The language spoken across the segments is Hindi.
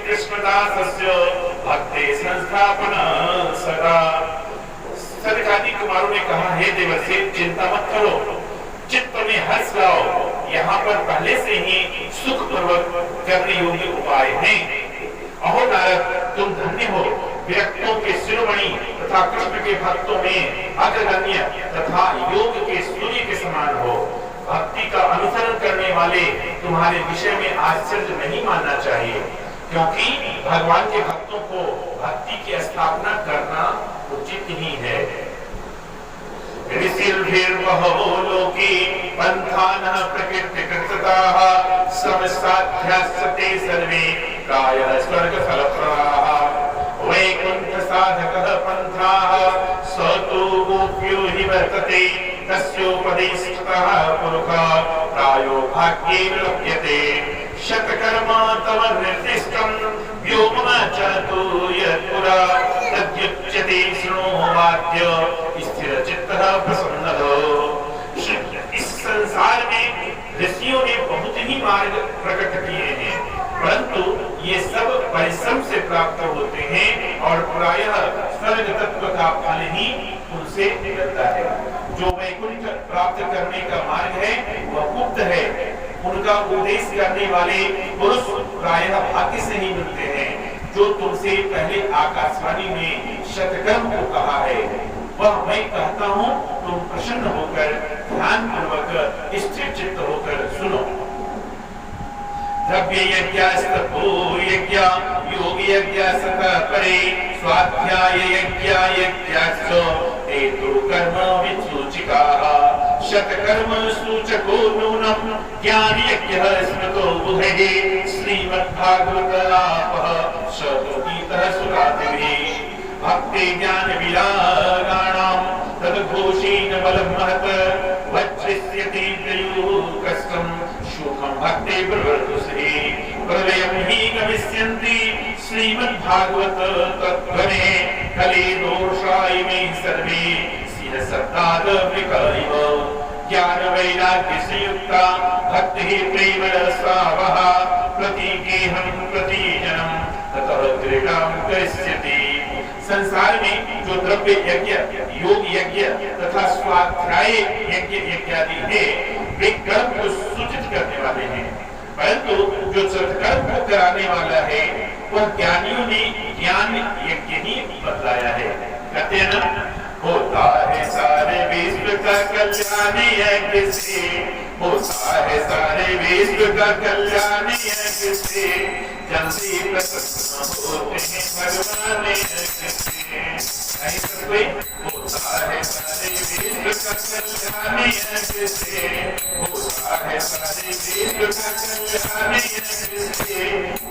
कृष्णदासस्य भक्ति संस्थापन सदा। सनकादि कुमारों ने कहा, हे देवर्षि, चिंता मत करो, चित्त में हर्ष लाओ। यहाँ पर पहले से ही सुख पूर्वक करने योग्य उपाय हैं। अहो नारद, तुम धन्य हो, विरक्तों के शिरोमणि तथा कृष्ण के भक्तों में अग्रगण्य तथा योग के सूर्य के समान हो। भक्ति का अनुसरण करने वाले तुम्हारे विषय में आश्चर्य नहीं मानना चाहिए, क्योंकि भगवान के भक्तों को भक्ति की स्थापना करना उचित ही है। ऋषिर्भिर्बहवो लोके पंथानः प्रकृतिकृताः समसाध्यास्ते सर्वे प्रायः स्वर्गफलप्रदाः। वैकुंठ साधकः पंथाः स तु गोप्यो हि वर्तते तस्योपदेशतः पुरुषः प्रायो भाग्येन लभ्यते। शतकर्मा तव निर्दिष्टं व्योमनाचतु यत्पुरा तद्युच्यते शृणोवाद्य स्थिरचित्तः प्रसन्नः। इस संसार में ऋषियों ने बहुत ही मार्ग प्रकट किए हैं, परंतु ये सब परिश्रम से प्राप्त होते हैं और प्रायः स्वर्ग तत्व का फल ही उनसे मिलता है। जो वैकुंठ प्राप्त करने का मार्ग है वह गुप्त है। उनका उपदेश करने वाले पुरुष प्रायः भाग्य से ही मिलते हैं। जो तुमसे पहले आकाशवाणी में शतकर्म को कहा है वह मैं कहता हूँ, तुम प्रसन्न होकर ध्यान पूर्वक स्थिर चित्त होकर सुनो। द्रव्य यज्ञस्तपो यज्ञ योग यज्ञ सतः परे स्वाध्याय यज्ञ यज्ञश्च हेतु कर्म विसूचिकाः। शतकर्म सूचको नूनं ज्ञान यज्ञः स्मृतो बुधैः श्रीमद्भागवतापः शतोगीतः सुरादिभिः। भक्ति ज्ञान विरागाणां तद्घोषेण बलं महत् वज्रस्यति प्रयुक्तं सुखं भक्ति प्रवर्तुषे। प्रलयं हि गमिष्यन्ति श्रीमद्भागवत तत्त्वने कले दोषाय मे सर्वे शिरसत्ताद विकलिव। ज्ञान वैराग्य संयुक्ता भक्ति प्रेम रसावः प्रतीकेहं प्रतिजनं ततः क्रीडां करिष्यति। संसार में जो द्रव्य यज्ञ योग यज्ञ तथा स्वाध्याय यज्ञ इत्यादि है वे कर्म को सूचित करने वाले हैं, परंतु जो सत्कर्म को कराने वाला है वह ज्ञानियों ने ज्ञान यज्ञ ही बतलाया है। कहते हैं ना, होता है सारे विश्व का कल्याण यज्ञ से, होता है सारे विश्व का कल्याण यज्ञ से, जन से प्रसन्न होते हैं भगवान यज्ञ से। होता है सारे विश्व का कल्याण यज्ञ से, होता है सारे विश्व का कल्याण यज्ञ से,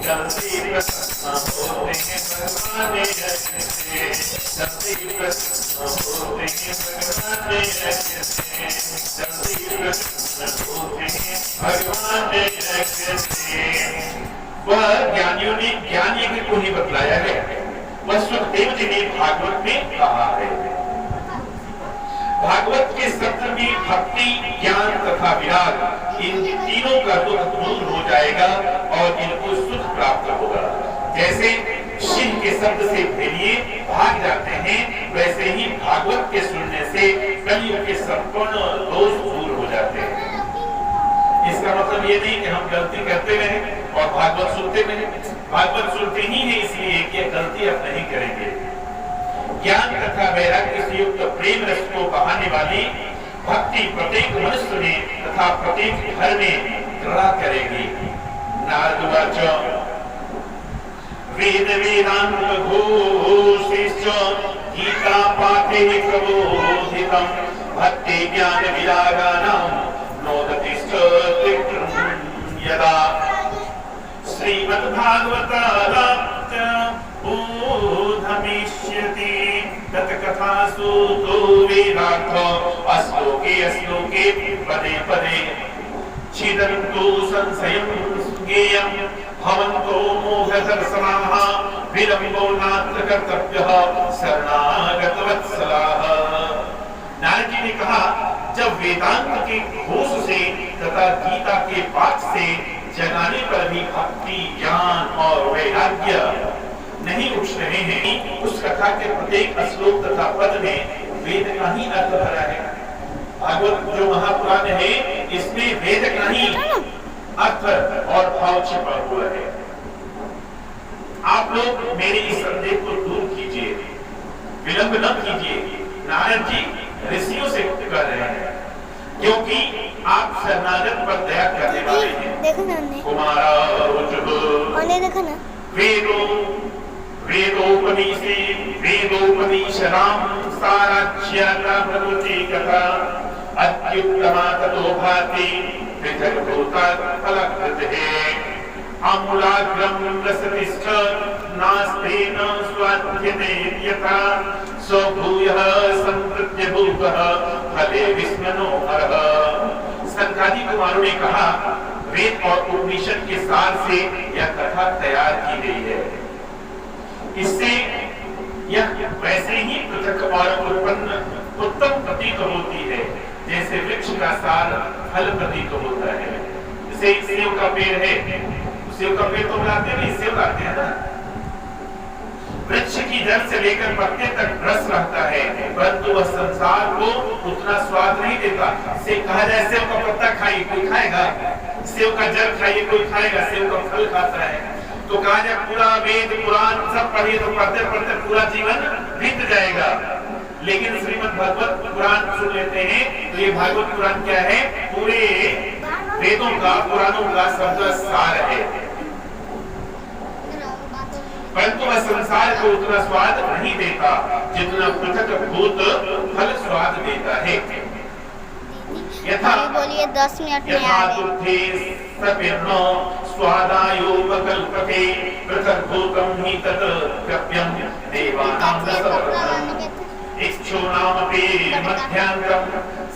जन से प्रसन्न होते हैं भगवान यज्ञ से, जन से प्रसन्न होते हैं भगवान यज्ञ से, जन से प्रसन्न होते हैं भगवान यज्ञ से। वह ज्ञानियों ने ज्ञान यज्ञ को ही बतलाया है, वह सुखदेव जी ने भागवत में कहा है। भागवत के सत्र में भक्ति ज्ञान तथा विराग इन तीनों का दुख दूर हो जाएगा और इनको सुख प्राप्त होगा। जैसे सिंह के शब्द से भेड़िए भाग जाते हैं, वैसे ही भागवत के सुनने से कलियुग के संपूर्ण दोष दूर हो जाते हैं। इसका मतलब ये नहीं कि हम गलती करते रहे और भागवत सुनते रहे। भागवत सुनते ही है इसलिए कि गलती अब नहीं करेंगे। ज्ञान तथा वैराग्य से युक्त प्रेम रस को बहाने वाली भक्ति प्रत्येक मनुष्य में तथा प्रत्येक घर में दृढ़ करेगी। नारदवाच वेद वेदांत घोषिश्च गीता पाठे प्रबोधितं भक्ति ज्ञान विरागानां नोदतिश्च त्रिकृतं यदा। श्रीमद्भागवतालाप्त बोधमिष्यति तत्कथासु तो वेदार्थ अश्लोके अश्लोके पदे पदे छिदन्तु संशयं ज्ञेयं भवन्तो मोहदर्शनाः विलम्बो नात्र कर्तव्यः शरणागतवत्सलाः। नारद जी ने कहा, जब वेदांत के घोष से तथा तथा गीता के पाठ से जगाने पर भी भक्ति, ज्ञान और वैराग्य नहीं उठ रहे हैं, उस कथा के प्रत्येक श्लोक तथा पद में वेद का ही अर्थ भरा है। भागवत जो महापुराण है, इसमें वेद का ही अर्थ और भाव छिपा हुआ है। आप लोग मेरे इस संदेह को दूर कीजिए, विलंब न कीजिए। नारद जी ऋषियों से कर रहे हैं, क्योंकि आप शरणागत पर दया करने वाले हैं। देखो ना कुमारा देखो ना वेदोपनिषदां साराज्याता भगवती कथा अत्युत्तमा ततो भाति पृथग्भूता फलकृतिः आमूलाग्रं रसतिष्ठ नास्तेन स्वाध्यते यथा स्वभूयः संप्रत्य भूतः फले विस्मनो हरः। संकादि कुमारों ने कहा, वेद और उपनिषद के सार से यह कथा तैयार की गई है। इससे यह वैसे ही पृथक और उत्तम प्रतीत होती है, जैसे वृक्ष का सार फल प्रतीत होता है। जैसे सेब का पेड़ है, सेब का पेड़ तो बनाते नहीं, सेब लाते हैं ना। वृक्ष की जड़ से लेकर पत्ते तक रस रहता है, परंतु वह संसार को उतना स्वाद नहीं देता। से कहा जाए सेब का पत्ता खाइए, कोई खाएगा? सेब का जड़ खाइए, कोई खाएगा? सेब का फल खाता है। तो कहा जाए पूरा वेद पुराण सब पढ़िए तो पढ़ते पढ़ते पूरा जीवन बीत जाएगा। लेकिन श्रीमद् भागवत पुराण सुन लेते हैं तो ये भागवत पुराण क्या है? पूरे वेदों का, पुराणों का शब्द सार है। परंतु वह संसार को उतना स्वाद नहीं देता जितना पृथक भूत फल स्वाद देता है। यथा बोलिए 10 मिनट में आ दुग्धे सपिर्नो स्वादायोपकल्पते पृथक भूतं हि तत् कप्यं देवानां रसवर्धनम् इक्षूणामपि मध्यान्तं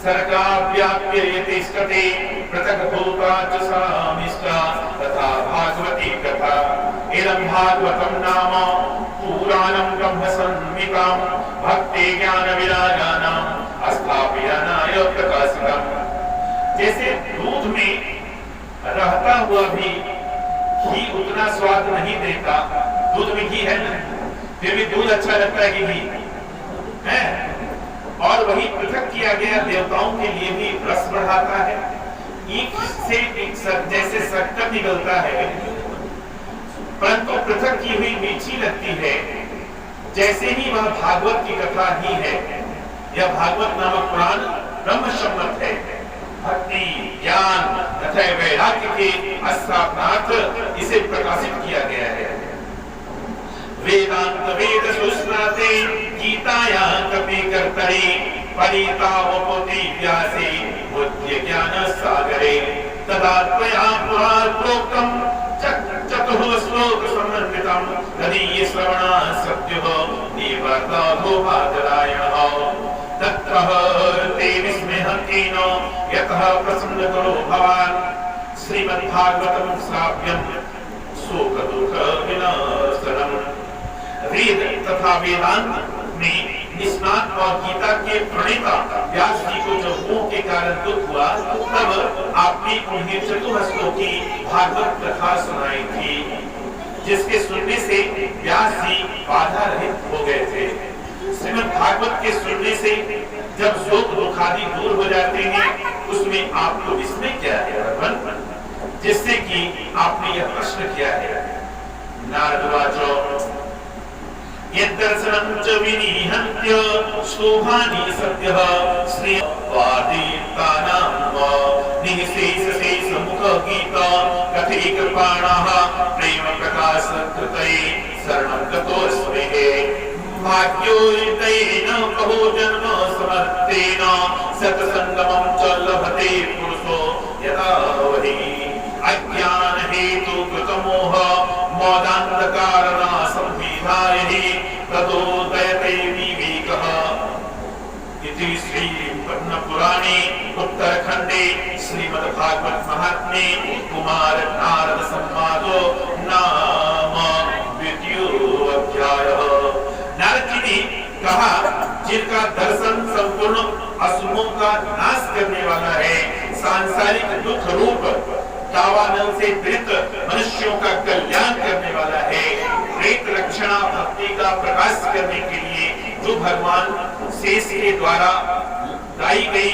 सर्गाव्याप्य यतिष्ठते पृथक भूता च सामिष्टा तथा भागवती कथा। इदं भागवतं नाम पुराणं ब्रह्मसंहितां भक्ति ज्ञान विरागानां अस्थापयनाय प्रकाशितम्। जैसे दूध में रहता हुआ भी घी उतना स्वाद नहीं देता। दूध में घी है ना, फिर भी दूध अच्छा लगता है कि घी है। और वही पृथक किया गया देवताओं के लिए भी रस बढ़ाता है। एक से एक जैसे शक्कर निकलता है, परंतु पृथक की हुई मीठी लगती है, जैसे ही वह भागवत की कथा ही है। यह भागवत नामक पुराण ब्रह्म सम्मत है। भक्ति, ज्ञान तथा वैराग्य के अस्थापनार्थ इसे प्रकाशित किया गया है। वेदांत वेद सुस्नाते गीताया कपि कर्तरे परितावपोति व्यासे बुद्धि ज्ञान सागरे तदा त्वया पुरा प्रोक्तम चतुः श्लोक समन्वितम तदीय श्रवणा सत्युः निवर्ततो बादरायणः तत्रः ते विस्मयहतेन यतः प्रसन्नतरो भवान् श्रीमद्भागवतं श्राव्यं शोक दुःख विनाशनम्। वेद तथा वेदांत में निष्णात और गीता के प्रणेता व्यास जी को जब मोह के कारण दुख हुआ, तब आपने उन्हें चतुश्लोकी भागवत कथा सुनाई थी, जिसके सुनने से व्यास जी बाधा रहित हो गए थे। श्रीमद् भागवत के सुनने से जब शोक दुखादि दूर हो जाते हैं, उसमें आपको विस्मय क्या है, जिससे कि आपने यह प्रश्न किया है। नारदवाचो यद्दर्शनं च विनिहन्त्य शोभानि सत्यः श्रीवादीर्तानां निःशेषमुखगीता कथैकपाणाः प्रेम प्रकाश कृतये शरणं गतोऽस्मि भाग्योदयेन कहो जन्म समर्थेन सत्संगमं च लभते पुरुषो यदा वहि अज्ञान हेतु कृतमोह मोदान्धकारना संविधायहि तदोदयते विवेकः। इति श्री पद्म पुराणे उत्तरखंडे श्रीमद्भागवत महात्म्ये कुमार नारद संवादो नाम द्वितीयो अध्यायः। नारद जी ने कहा, जिनका दर्शन संपूर्ण असुरों का नाश करने वाला है, सांसारिक दुख रूप तावानल से पीड़ित मनुष्यों का कल्याण करने वाला है। प्रेत लक्षणा भक्ति का प्रकाश करने के लिए जो भगवान शेष के द्वारा गाई गई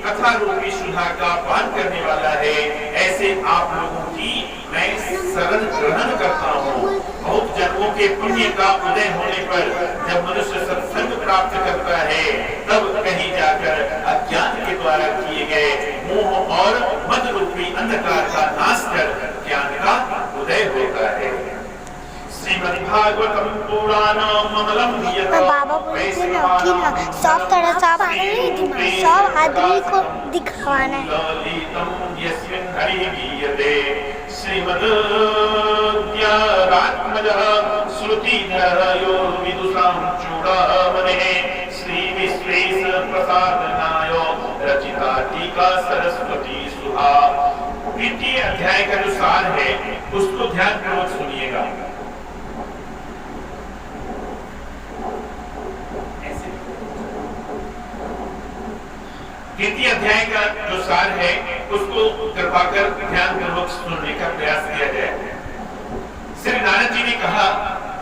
कथा रूपी सुधा का पान करने वाला है, ऐसे आप लोगों की मैं शरण ग्रहण करता हूँ। बहुत जन्मों के पुण्य का उदय होने पर जब मनुष्य सत्संग प्राप्त करता है, तब कहीं जाकर अज्ञान के द्वारा किए गए मोह और मद रूपी अंधकार का नाश कर ज्ञान का उदय होता है। श्रीमद्भागवतम पुराणम अमलम बाबा बोलते ना कि ना सब तरह सब सब आदमी को दिखाना है। श्रीमद् श्रुतिधरयो विदुषां चूड़ामणिः श्री विश्वेश प्रसादनायो रचिता टीका सरस्वती सुधा। द्वितीय अध्याय का जो सार है उसको ध्यानपूर्वक सुनिएगा। द्वितीय अध्याय का जो सार है उसको कृपा कर ध्यानपूर्वक सुनने का प्रयास किया जाए। श्री नारद जी ने कहा,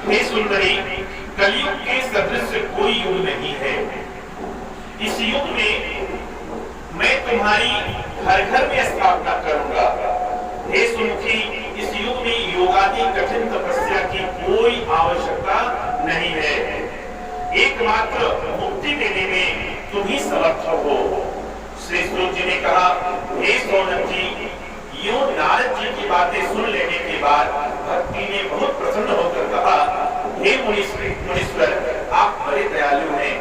हे सुंदरी, कलयुग के सदृश कोई युग नहीं है। इस युग में मैं तुम्हारी हर घर में स्थापना करूंगा। हे सुमुखी, इस युग में योगादि कठिन तपस्या की कोई आवश्यकता नहीं है। एकमात्र मुक्ति देने में तुम ही समर्थ हो। श्री सूत जी ने कहा, हे सौनक जी, यूं नारद जी की बातें सुन लेने के बाद भक्ति ने बहुत प्रसन्न होकर कहा, हे मुनीश्वर, आप बड़े दयालु हैं।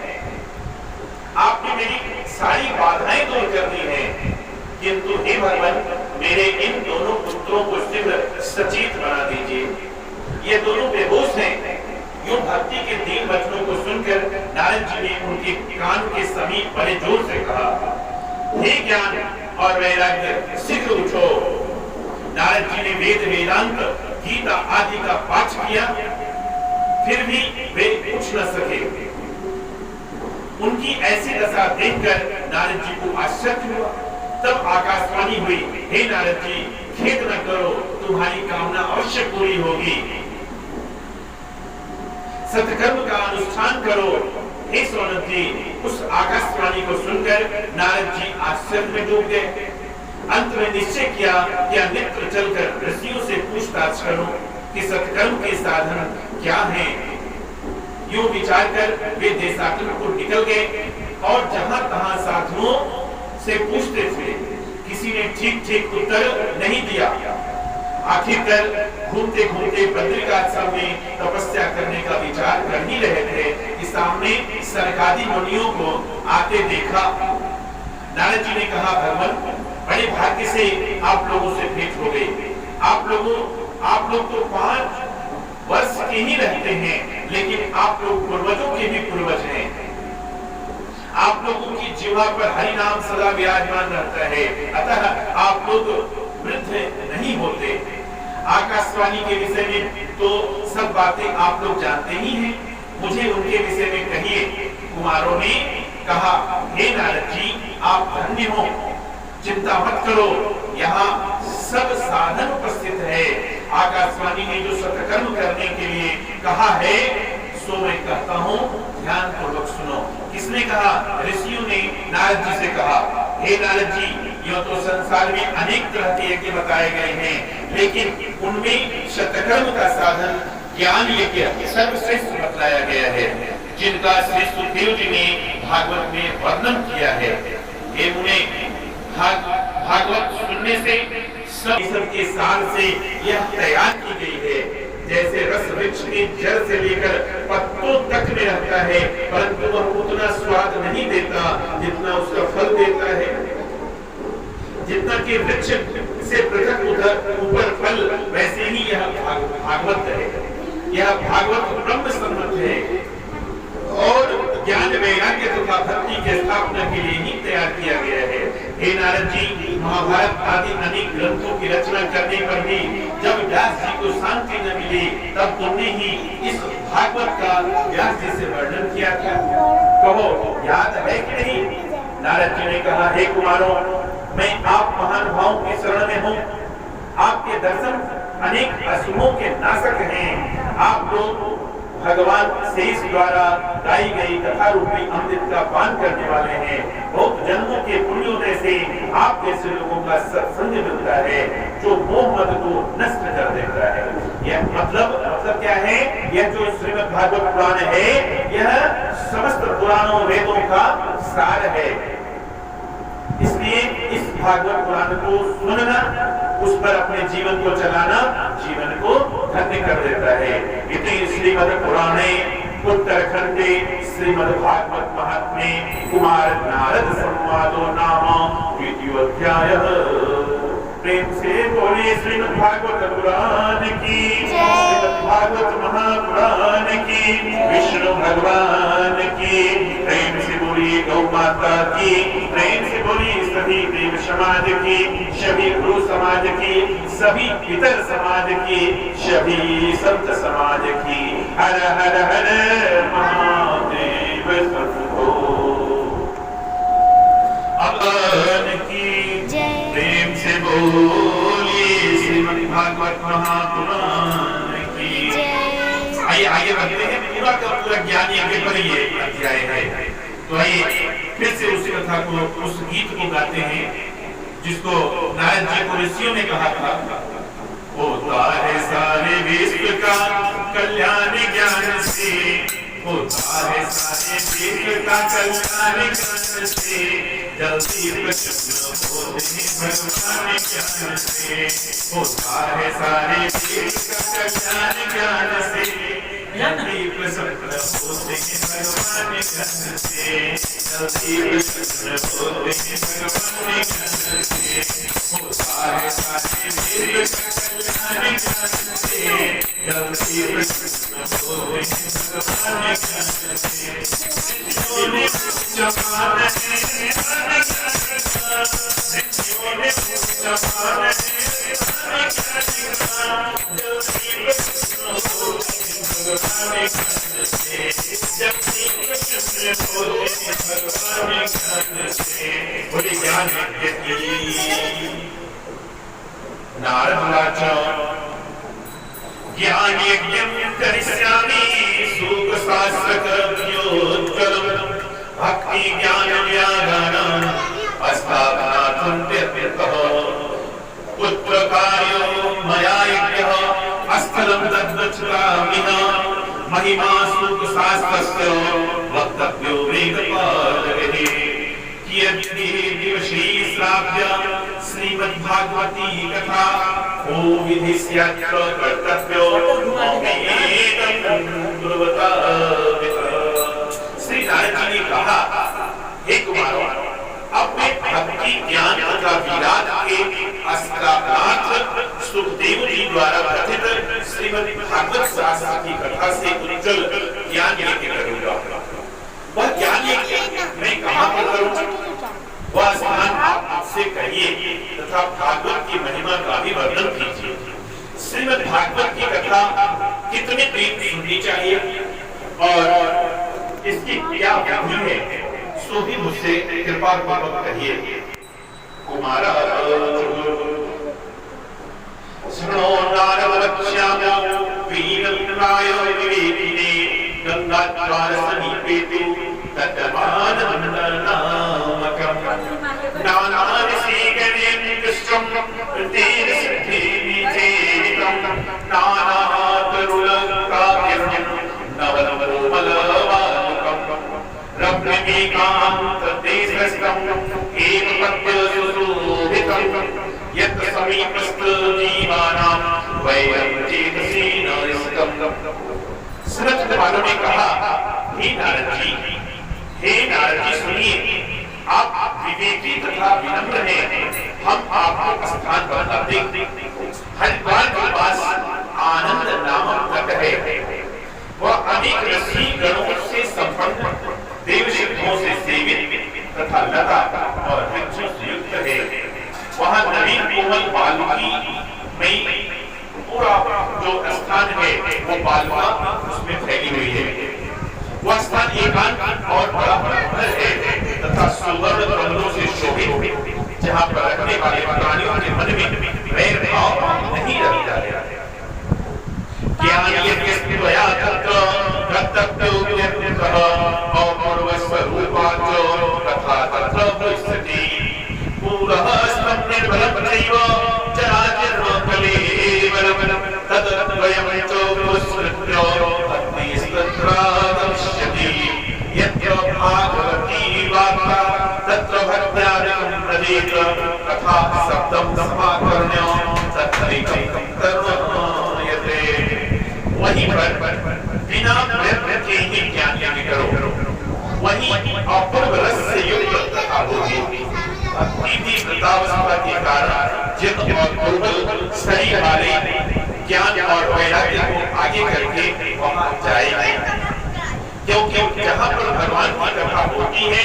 आपने मेरी सारी बाधाएं दूर कर दी हैं, किंतु हे भगवान, मेरे इन दोनों पुत्रों को शीघ्र सचेत बना दीजिए। ये दोनों बेहोश हैं। यूं भक्ति के 3 वचनों को सुनकर नारद जी ने उनके कान के समीप बड़े जोर से कहा, हे ज्ञान और वैराग्य, शीघ्र उठो। नारद जी ने वेद वेदांत गीता आदि का पाठ किया, फिर भी वे उठ न सके। उनकी ऐसी दशा देखकर नारद जी को आश्चर्य हुआ। तब आकाशवाणी हुई, हे नारद जी, खेद न करो, तुम्हारी कामना अवश्य पूरी होगी। सत्कर्म का अनुष्ठान करो। हे सौनक जी, उस आकाशवाणी को सुनकर नारद जी आश्चर्य में डूब गए। अंत में निश्चय किया कि अन्यत्र चलकर ऋषियों से पूछताछ करूं कि सत्कर्म के साधन क्या हैं। यूं विचार कर वे देशाटन निकल गए और जहां तहां साधुओं से पूछते थे, किसी ने ठीक ठीक उत्तर नहीं दिया। आखिरकार घूमते घूमते बद्रिकाश्रम में तपस्या करने का विचार कर ही रहे थे कि सामने सरकादी मुनियों को आते देखा। नारद जी ने कहा, भगवान, बड़े भाग्य से आप लोगों से भेंट हो गई। आप लोग तो 5 वर्ष के ही रहते हैं, लेकिन आप लोग पूर्वजों के भी पूर्वज हैं। आप लोगों की जीवा पर हरि नाम सदा विराजमान रहता है, अतः आप लोग वृद्ध नहीं होते। आकाशवाणी के विषय में तो सब बातें आप लोग जानते ही हैं, मुझे उनके विषय में कहिए। कुमारों ने कहा, हे नारद जी, आप धन्य हो, चिंता मत करो, यहाँ सब साधन उपस्थित है। आकाशवाणी ने जो सत्कर्म करने के लिए कहा है, सो मैं कहता हूँ, ध्यान पूर्वक सुनो। किसने कहा? ऋषियों ने नारद जी से कहा, हे नारद जी, यह तो संसार में अनेक तरह के यज्ञ बताए गए हैं, लेकिन उनमें सत्कर्म का साधन ज्ञान यज्ञ सर्वश्रेष्ठ बतलाया गया है, जिनका श्री सुखदेव जी ने भागवत में वर्णन किया है। हे मुने, भागवत सुनने से सब के सार से यह तैयार की गई है। जैसे रस वृक्ष की जड़ से लेकर पत्तों तक में रहता है, परंतु वह उतना स्वाद नहीं देता जितना उसका फल देता है। जितना कि वृक्ष से पृथक ऊपर फल, वैसे ही यह भागवत है। यह भागवत ब्रह्म सम्मत है और ज्ञान वैराग्य तथा भक्ति के स्थापना के लिए ही तैयार किया गया है। हे नारद जी, महाभारत आदि अनेक ग्रंथों की रचना करने पर भी जब व्यास जी को शांति न मिली, तब उन्होंने ही इस भागवत का व्यास जी से वर्णन किया था। कहो, याद है कि नहीं? नारद जी ने कहा, हे कुमारों, मैं आप महानुभावों की शरण में हूँ। आपके दर्शन अनेक अशुभों के नाशक हैं। आप लोग भगवान शेष द्वारा गाई गई कथा रूपी अमृत का पान करने वाले हैं। बहुत जन्मों के पुण्योदय से आप जैसे लोगों का सत्संग मिलता है जो मोह मद को नष्ट कर देता है। यह मतलब क्या है? यह जो श्रीमद् भागवत पुराण है, यह समस्त पुराणों वेदों का सार है। इसलिए इस भागवत पुराण को सुनना, उस पर अपने जीवन को चलाना जीवन को धन्य कर देता है। इति श्रीमद् पुराणे उत्तरखंडे श्रीमद् भागवत महात्म्ये कुमार नारद संवादो नाम द्वितीयोऽध्यायः। प्रेम से बोलिए श्रीमद् भागवत पुराण की, श्रीमद् भागवत महापुराण की, विष्णु भगवान की। प्रेम से बोलिए गौ माता की, प्रेम से बोलिए सभी देव समाज की, सभी गुरु समाज की, सभी पितर समाज की, सभी संत समाज की। हर हर हर महादेव शंभो की। प्रेम से बोलिए श्रीमद् भागवत महापुराण की। आइए बढ़ते हैं। पूरा का पूरा ज्ञान यज्ञ पर ये अध्याय है। तो आइए फिर से उस कथा को, उस गीत को गाते हैं जिसको नारद जी को ऋषियों ने कहा था। होता है सारे विश्व का कल्याण ज्ञान से, होता है सारे विश्व का कल्याण ज्ञान से, जल्दी प्रसन्न होते हैं भगवान ज्ञान से। होता है सारे विश्व का कल्याण ज्ञान से, जल्दी प्रसन्न होते हैं भगवान ज्ञान से, जल्दी प्रसन्न होते हैं भगवान ज्ञान से। होता है सारे विश्व का कल्याण ज्ञान से, जल्दी प्रसन्न होते हैं भगवान ज्ञान से। जमाना नारद ज्ञान यज्ञं करिष्यामि सुखशास्त्रकर्मयोत्कलं भक्ति ज्ञान व्यागानां अस्थापनार्थं त्यक्तः पुत्रकार्यो मया यज्ञः अस्थलं तद्वच्चामिह महिमा सुखशास्त्रस्य वक्तव्यो वेदपारगः कियद् दिवशी श्राव्य श्रीमद्भागवती कथा ओ विधिस्यत्र कर्तव्यो श्री नारद जी ने कहा, हे कुमारों, अपने भक्ति ज्ञान तथा विराट के अस्त्रार्थ सुखदेव जी द्वारा कथित श्रीमद् भागवत शास्त्र की कथा से उज्जवल ज्ञान यज्ञ करूंगा। वह ज्ञान यज्ञ मैं कहाँ पर करूंगा? वह स्थान आप आपसे कहिए तथा भागवत की महिमा का भी वर्णन कीजिए। श्रीमद् भागवत की कथा कितने दिन सुननी चाहिए और इसकी क्या विधि है, सो भी मुझसे कृपा पूर्वक कहिए। कुमारा शृणो नारदवक्ष्यामो वीरप्रायो विवेकिने गंगाद्वार समीपेतु तद्मानन्दनामकं नानादिशीगणेन कृष्णं तेन सिद्धिनिधेनितं नानातरुलकाव्यं नवनवरोमलवालुकं रम्यमेकान्तदेशस्थं एकपद्यसुशोभितं यत् समीपस्थजीवानां वैरं चेतसि नयस्कम्। श्रीमद् भागवत ने कहा, हे नारद जी सुनिए, आप विवेकी तथा विनम्र हैं। हम आपको स्थान बताते हरिद्वार के पास आनंद नामक तट है। वह अनेक ऋषि गणों से संपन्न, देव सिद्धों से सेवित तथा लता और वृक्षों से युक्त है। वहाँ नवीन कोमल बालुकी में पूरा जो स्थान है वो बालुका उसमें फैली हुई है। वह स्थान एकांत और बड़ा है तथा सुवर्ण कमलों से शोभित, जहाँ पर रहने वाले प्राणियों के मन में वैर भाव नहीं रहता है। ज्ञान यज्ञ त्वया तत्र प्रत्यक्षोऽप्यर्थः अपूर्वस्वरूपाच्च तथा तत्र भविष्यति। पूरः स्तम्भनिर्बलमेव चराचरकलेवरं तद्द्वयं च पुरुषस्य भक्तिस्तत्रादर्श्यति। यत्र भागवती वार्ता तत्र भक्त्यादिकं प्रदीत तथा शब्दं समाकर्ण्य तत्रैकं कर्मयते। वहीं पर बिना प्रयत्न के ही ज्ञान यज्ञ करो, वहीं अपूर्व रस से युक्त कथा होगी। भक्ति वृद्धावस्था के कारण जिन और दुर्बल शरीर वाले ज्ञान और वैराग्य को आगे करके वहां जाएंगे, क्योंकि जहाँ पर भगवान की कथा होती है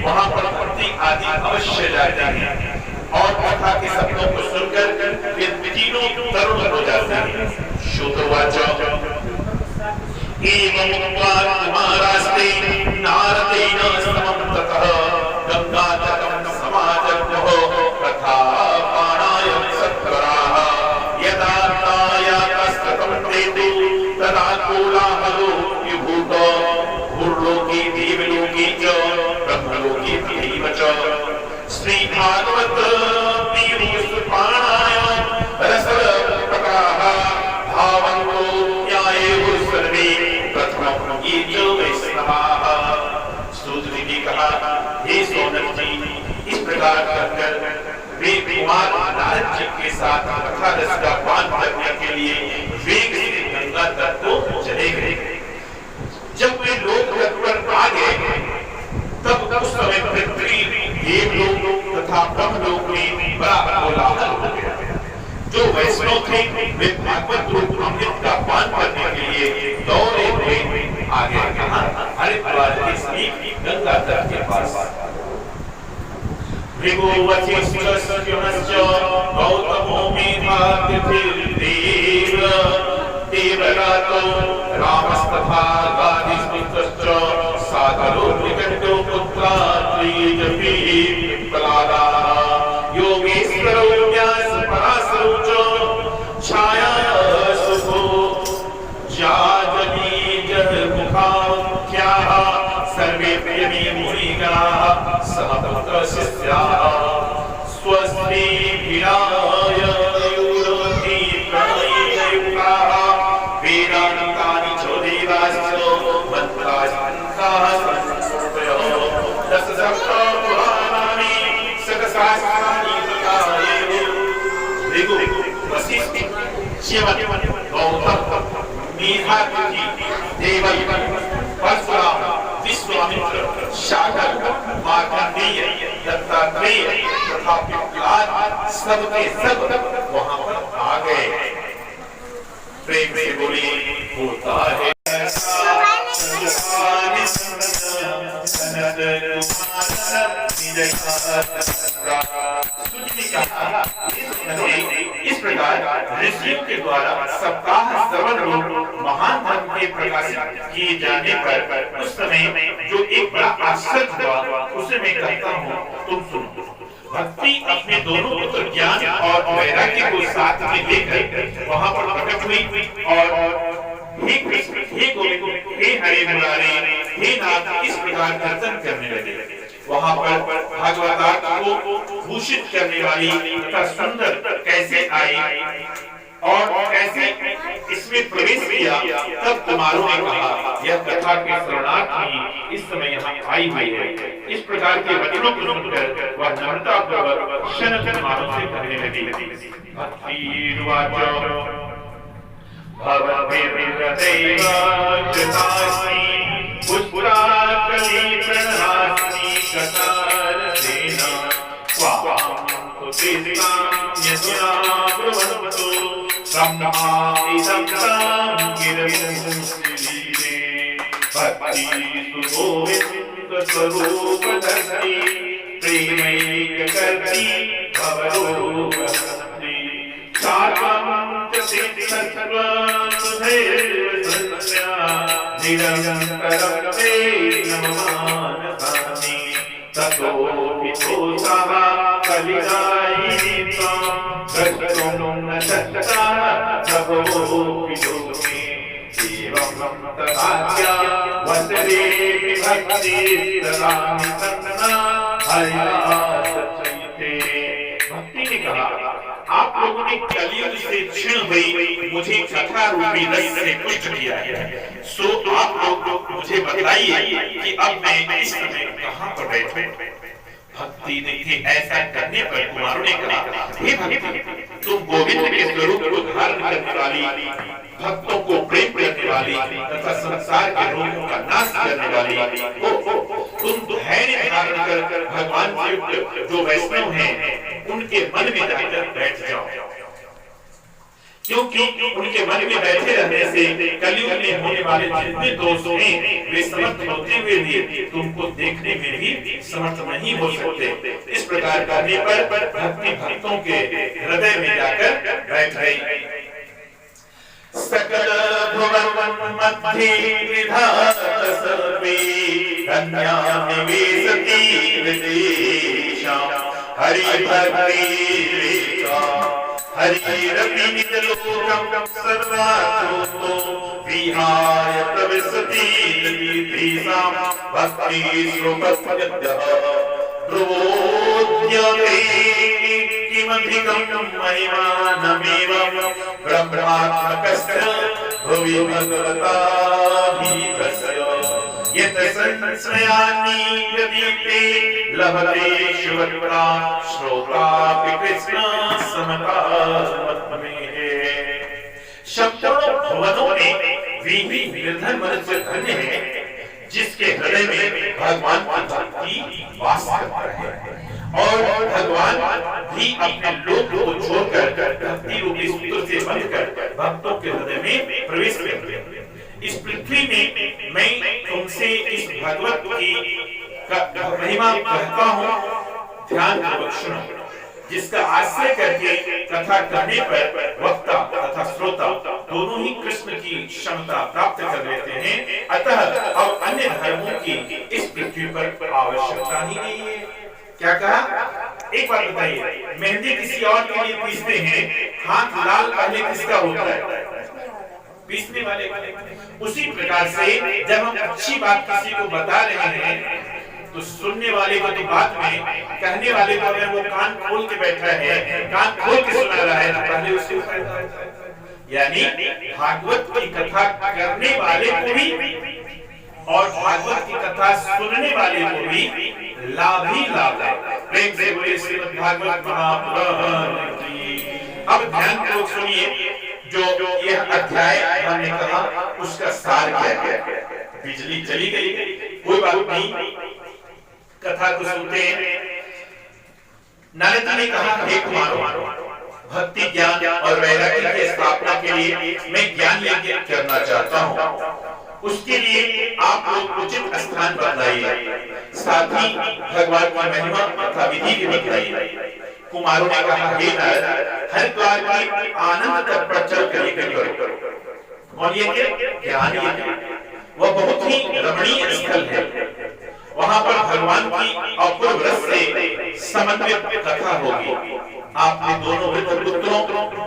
वहां पर भक्ति आदि अवश्य जाती है और कथा के शब्दों को सुनकर वे तीनों तरुण हो जाते हैं। श्रुतवाच एवं उक्त्वा महारास्ते नारदेन समं ततः गंगातटं समाजग्मो तथा पाणायं सत्वराः यदा तायातस्ततं तेतु तदा कोलाहलो विभूत भूर्लोके देवलोके च ब्रह्मलोके तथैव च। श्री भागवत पीयूषपाणाय रसप्रकाः भावन्तो न्याये सर्वे प्रथमं ये च वैष्णवाः। सूत ने कहा, हे सोनक जी, इस प्रकार कर वे कुमार नारद जी के साथ कथा रस का पान करने के लिए वेग से गंगा तट को चले गए। जब वे लोक तट पर आ गए तब उस समय पृथ्वी देवलोक तथा ब्रह्मलोक में बड़ा कोलाहल हो गया। जो वैष्णव थे वे भागवत रूप अमृत का पान करने के लिए दौड़े हुए आगे कहाँ हरिद्वार के समीप गंगा तट के पास। भृगु वशिष्ठश्च गौतमो मेधातिथिर्देव देवरातो रामस्तथा गादिस्मितश्च सागरो निकटो पुत्रात्रिजपि विप्लादा योगेश्वरो व्यासपराशरो च छाया सुखो जाजनी जगमुखाख्याः सर्वे प्रियमे मुनिगणाः समभक्त शिष्याः स्वस्ति विराय युरोति प्रणययुक्ताः वेदान्तानि च देवाश्च मन्त्राः संस्कृतयो दशसहस्रपुराणानि शतसहस्राणि प्रकाशयेयुः। भृगु वशिष्ठ च्यवन् गौतम मेधातिथि देवकी परशुराम विश्वामित्र शाकर मार्कंडेय दत्तात्रेय तथा पिपलाद सबके सब वहां पर आ गए। प्रेम से बोलिए, होता है इस प्रकार ऋषियों के द्वारा सप्ताह श्रवण रूप महान धर्म के प्रकाशित किए जाने पर उस समय जो एक बड़ा आश्चर्य हुआ उसे मैं कहता हूँ, तुम सुनो। भक्ति अपने दोनों पुत्र ज्ञान और वैराग्य को साथ में लेकर वहां पर प्रकट हुई और हे कृष्ण, हे गोविंद, हे हरे मुरारी, हे नाथ इस प्रकार कीर्तन करने लगे। वहां पर भागवतार्थ को भूषित करने वाली तथा सुंदर कैसे आई और कैसे इसमें प्रवेश किया, तब कुमारों ने कहा यह कथा के शरणार्थी इस समय यहाँ आई हुई है। इस प्रकार के वचनों को सुनकर वह नम्रता पूर्वक शनक कुमारों से कहने लगी, भक्तिर्वाच भवद्भिर्हृदैव कृतास्मि पुष्पाकली प्रणहास्मि कटारसेन स्वाहां कुतिस्तां यदुना ब्रुवन्तु ब्रह्मादिदं तां गिरमुश्रीरे भक्ति सुगोविन्द स्वरूप धर्ति प्रेमैककर्त्री भवरूपहस्ति सात्वं च सिद्धसत्त्वं सुधैर्यसंस्या निरन्तरं ते नमामि। ततो विदोषः कलिदायिनीत्वा गच्छतुं न शक्ताः प्रभो विदुषे एवं तदाज्ञा वसरे भक्तिर्ददामि तन्ना हरिदासचैते। भक्ति ने कहा आप लोगों ने कलियुग से क्षीण हुई मुझे कथा रूपी रस से पुष्ट किया है, सो आप लोग मुझे बताइए कि अब मैं इस समय कहां पर बैठूं। भक्ति ने कि ऐसा करने पर कुमारों ने कहा, हे भक्ति, तुम गोविंद के स्वरूप को धारण करने वाली, भक्तों को प्रेम करने वाली तथा संसार के रोगों का नाश करने वाली हो, तुम धैर्य धारण कर भगवान से युक्त जो वैष्णव हैं उनके मन में जाकर बैठ जाओ, क्योंकि उनके मन में बैठे रहने से कलयुग में होने वाले जितने दोष हैं वे समर्थ होते हुए भी तुमको देखने में भी समर्थ नहीं हो सकते। इस प्रकार करने पर भक्ति भक्तों के हृदय में जाकर बैठ गई। सकल भुवन मध्य विधात सर्वे कन्या निवेशति विदेशा हरि भक्ति हरिरपि निजलोकं सर्वातो विहाय प्रविशति तीर्थेषां भक्तिश्लोकस्यद्यः प्रबोध्यते किमधिकं महिमानमेवं ब्रह्मात्मकस्य भुवि भगवताधीतस्य यत् संश्रयानि लभते शिवत्रा श्रोतापि कृष्ण समतात्मने। शब्दों भुवनों में वी निर्धन मनुष्य धन्य है जिसके हृदय में भगवान की भक्ति वास करता है और भगवान भी अपने लोक को छोड़कर भक्ति रूपी सूत्र से बंधकर भक्तों के हृदय में प्रवेश करते हैं। इस पृथ्वी में मैं तुमसे इस भगवत की महिमा कहता हूँ, ध्यान पूर्वक सुनो, जिसका आश्रय करके कथा करने पर वक्ता तथा श्रोता दोनों ही कृष्ण की क्षमता प्राप्त कर लेते हैं। अतः अब अन्य धर्मों की इस पृथ्वी पर आवश्यकता ही नहीं है। क्या कहा? एक बात बताइए, मेहंदी किसी और के लिए पीसते हैं, हाथ लाल पहले किसका होता है? पीसने वाले। उसी प्रकार से जब हम अच्छी बात किसी को बता रहे हैं तो सुनने वाले को तो बात में, कहने वाले को अगर वो कान खोल के बैठा है, कान खोल के सुना रहा है, तो पहले उससे फायदा होता है। यानी भागवत की कथा करने वाले को भी और भागवत की कथा सुनने वाले को भी लाभ ही लाभ है। प्रेम से बोले श्रीमद् भागवत महापुराण की। अब ध्यान पूर्वक सुनिए, जो यह अध्याय हमने कहा उसका सार क्या है। बिजली चली गई, कोई बात नहीं, कथा को सुनते हैं। नारद जी ने कहा, हे कुमारों, भक्ति ज्ञान और वैराग्य की स्थापना के लिए मैं ज्ञान यज्ञ करना चाहता हूँ। उसके लिए आप लोग उचित स्थान बताइए, साथ ही भगवान की महिमा तथा विधि भी बताइए। कुमारों ने कहा, हे नारद, हरिद्वार की आनंद तट पर चलकर यज्ञ करो। और ये ज्ञान यज्ञ वह बहुत ही रमणीय स्थल है। वहां पर भगवान की अपूर्व रस से समन्वित कथा होगी। आपने दोनों पुत्रों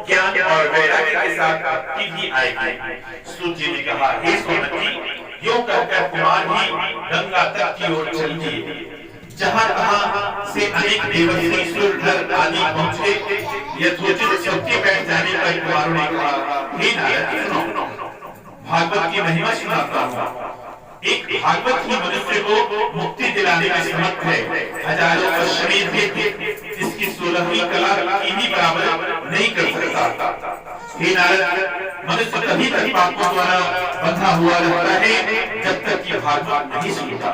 ज्ञान और वैराग्य के साथ भक्ति भी आएगी। सूत जी ने कहा, हे सोनकी, यूं कहकर कुमार ही गंगा तट की ओर चल दिए। जहां तहां से अनेक देवता सुरधर आदि पहुंचे। यथोचित सबके बैठ जाने पर कुमारों ने कहा, हे नारद, सुनो, भागवत की महिमा सुनाता हूँ। एक भागवत ही मनुष्य को मुक्ति दिलाने में समर्थ है। हजारों अश्वमेध थे, जिसकी 16वीं कला भी बराबर नहीं कर सकता। हे नारद, मनुष्य तभी तक पापों द्वारा बंधा हुआ रहता है जब तक कि भागवत नहीं सुनता।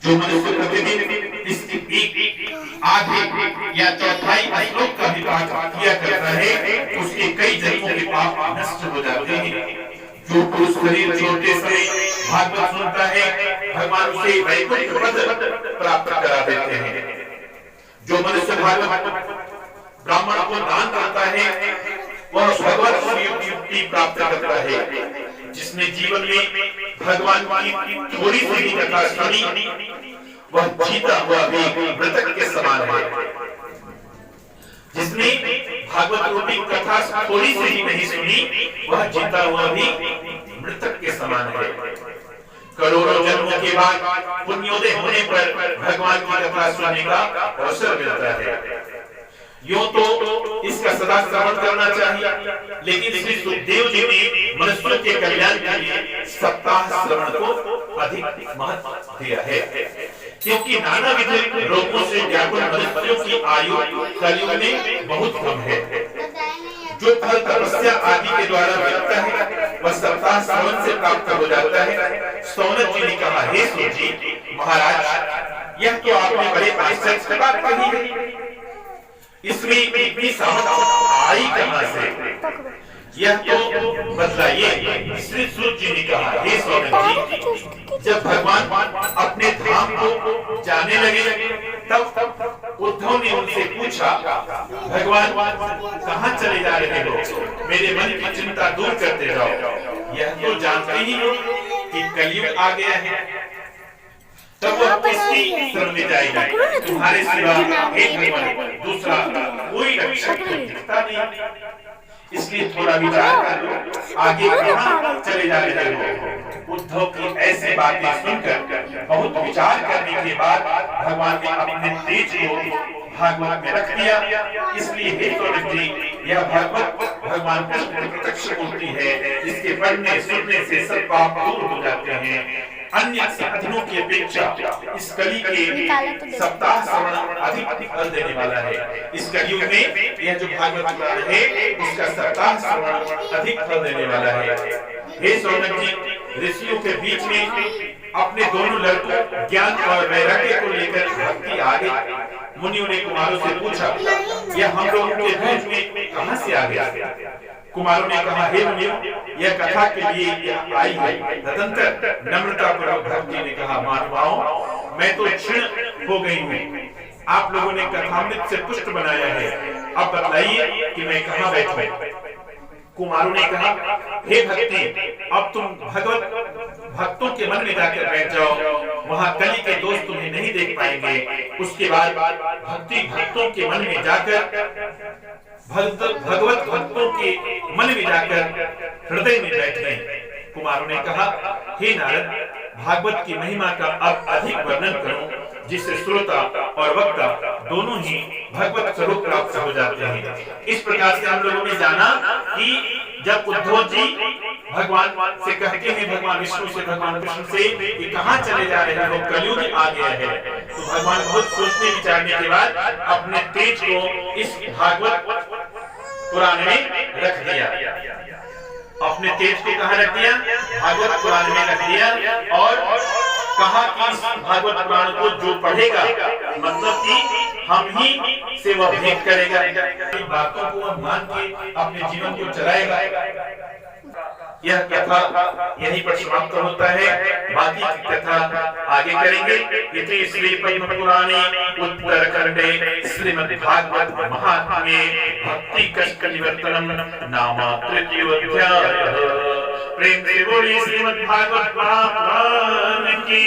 जो मनुष्य प्रतिदिन इसकी आधे या चौथाई श्लोक का भी पाठ किया करता है, उसके कई जन्मों के पाप नष्ट हो जाते हैं। जो पुरुष शरीर छोटे से भागवत सुनता है, भगवान उसे वैकुंठ पद प्राप्त करा देते हैं। जो मनुष्य भागवत ब्राह्मण को दान करता है, वह भगवत युक्ति प्राप्त करता है। जिसने जीवन में भगवान की थोड़ी सी कथा सुनी वह जीता हुआ भी मृतक के समान है। जिसने भागवत रूपी कथा थोड़ी सी ही नहीं सुनी, वह जीता हुआ भी मृतक के समान है। करोड़ों जन्मों के बाद पुण्योदय होने पर भगवान की कथा सुनने का अवसर मिलता है। यूं तो इसका सदा श्रवण करना चाहिए, लेकिन श्री सुखदेव जी ने मनुष्यों के कल्याण के लिए सप्ताह श्रवण को अधिक महत्व दिया है, क्योंकि नाना विध रोगों से व्याकुल मनुष्यों की आयु कलयुग में बहुत कम है। जो फल तपस्या आदि के द्वारा मिलता है वह सप्ताह श्रवण से प्राप्त हो जाता है। सौनक जी ने कहा, हे सूत जी महाराज, यह तो आपने बड़े आश्चर्य की बात कही है। इसमें इतनी सामर्थ्य आई कहां से? यह तो बतलाइए। श्री सूत जी ने कहा, हे सौनक जी, जब भगवान अपने धाम को जाने लगे तब उद्धव ने उनसे पूछा, भगवान कहां चले जा रहे हो? मेरे मन की चिंता दूर करते जाओ। यह तो जानते ही हो कि कलयुग आ गया है, तब वह किसकी शरण में जाएगा? तुम्हारे सिवा हे भगवान दूसरा कोई रक्षक दिखता नहीं। इसलिए थोड़ा विचार कर लो, आगे कहां चले जा रहे हो? उद्धव की ऐसी बातें सुनकर बहुत विचार करने के बाद भगवान ने अपने तेज को भागवत में रख दिया। इसलिए हे सौनक जी, यह भागवत भगवान कृष्ण की प्रत्यक्ष मूर्ति है, जिसके पढ़ने सुनने से सब पाप दूर हो जाते हैं। अन्य साधनों की अपेक्षा इस कली के सप्ताह श्रवण अधिक फल देने वाला है। इस कलयुग में यह जो भागवत पुराण है उसका सप्ताह श्रवण अधिक फल देने वाला है। हे सौनक जी, ऋषियों के बीच में अपने दोनों लड़कों ज्ञान और वैराग्य को लेकर भक्ति आ गई। मुनियों ने कुमारों से पूछा, यह हम लोगों के बीच में कहां से आ गया? कुमारों ने कहा, हे मुनियों, यह कथा के लिए यह आई है। तदंतर नम्रता पूर्वक भक्ति ने कहा, मानवाओं, मैं तो क्षीण हो गई हूँ। आप लोगों ने कथामृत से पुष्ट बनाया है, अब बताइए कि मैं कहाँ बैठूं? कुमारों ने कहा, हे भक्ति, अब तुम भक्तों के मन में जाकर बैठ जाओ, वहाँ कली के दोस्त तुम्हें नहीं देख पाएंगे। उसके बाद भक्ति भक्तों के मन में जाकर भगवत भक्तों के मन में जाकर हृदय में बैठ गए। कुमारों ने कहा, हे नारद, भागवत की महिमा का अब अधिक वर्णन करो, जिससे श्रोता और वक्ता दोनों ही भगवत स्वरूप प्राप्त हो जाते हैं। इस प्रकार से हम लोगों ने जाना कि जब उद्धव जी भगवान से कहते हैं, भगवान विष्णु से, भगवान कृष्ण से, कि कहां चले जा रहे हो, कलयुग आ गया है, तो भगवान बहुत सोचने विचारने के बाद अपने तेज को इस भागवत पुराण में रख दिया। अपने तेज को कहां रख दिया? भागवत पुराण में रख दिया, और कहा कि इस भागवत पुराण को जो पढ़ेगा, मतलब कि हम ही से वह भेंट करेगा, इन बातों को वह मान के अपने जीवन को चलाएगा। यह कथा यहीं पर समाप्त होता है, बाकी की कथा आगे करेंगे। इति श्री पद्म पुराणे उत्तरखंडे श्रीमद् भागवत महात्म्ये भक्ति कष्ट निवर्तनम नाम तृतीय अध्याय। प्रेम से बोली श्रीमद् भागवत महापुराण की,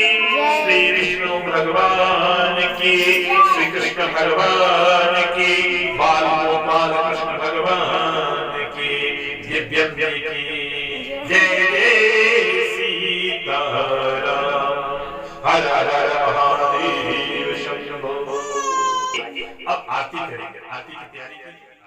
श्री विष्णु भगवान की, श्री कृष्ण भगवान की, बाल गोपाल कृष्ण भगवान की, दिव्य की जय जय सीताराम, हर हर महादेव शंभो। अब आरती करेंगे, आरती की तैयारी करेंगे।